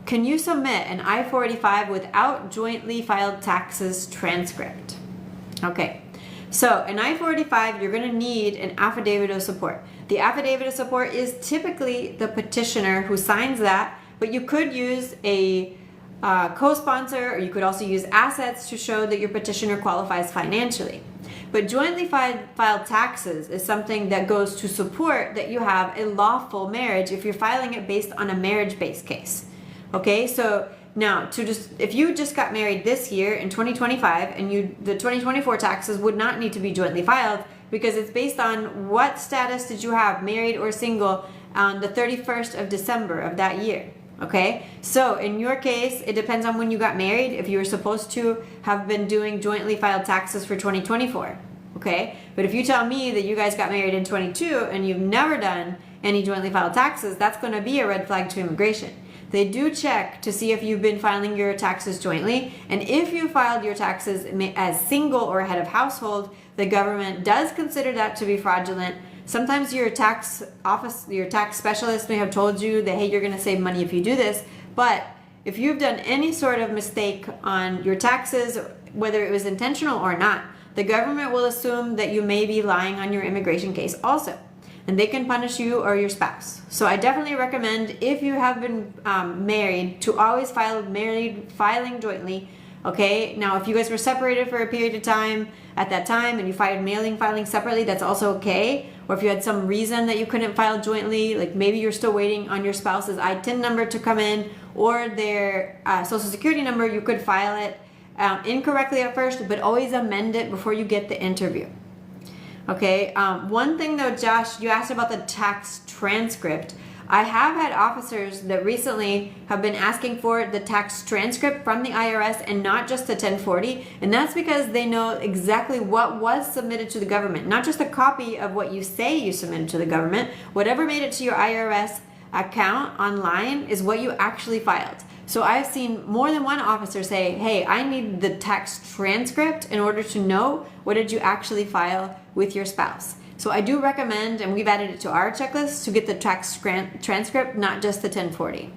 can you submit an I-45 without jointly filed taxes transcript? Okay, so an I-45, you're going to need an affidavit of support. The affidavit of support is typically the petitioner who signs that, but you could use a co-sponsor, or you could also use assets to show that your petitioner qualifies financially. But jointly filed taxes is something that goes to support that you have a lawful marriage if you're filing it based on a marriage-based case. Okay, so now if you just got married this year in 2025 and the 2024 taxes would not need to be jointly filed because it's based on what status did you have, married or single, on the 31st of December of that year. Okay, so in your case, it depends on when you got married, if you were supposed to have been doing jointly filed taxes for 2024. Okay, but if you tell me that you guys got married in 22 and you've never done any jointly filed taxes, that's going to be a red flag to immigration. They do check to see if you've been filing your taxes jointly, and if you filed your taxes as single or head of household, the government does consider that to be fraudulent. Sometimes your tax specialist may have told you that, hey, you're going to save money if you do this, but if you've done any sort of mistake on your taxes, whether it was intentional or not, the government will assume that you may be lying on your immigration case also, and they can punish you or your spouse. So I definitely recommend, if you have been married, to always filing jointly. Okay, now if you guys were separated for a period of time at that time and you filed filing separately, that's also okay. Or if you had some reason that you couldn't file jointly, like maybe you're still waiting on your spouse's I-10 number to come in or their social security number, you could file it incorrectly at first, but always amend it before you get the interview. Okay, one thing though, Josh, you asked about the tax transcript. I have had officers that recently have been asking for the tax transcript from the IRS and not just the 1040, and that's because they know exactly what was submitted to the government, not just a copy of what you say you submitted to the government. Whatever made it to your IRS account online is what you actually filed. So I've seen more than one officer say, hey, I need the tax transcript in order to know what did you actually file with your spouse. So I do recommend, and we've added it to our checklist, to get the tax transcript, not just the 1040.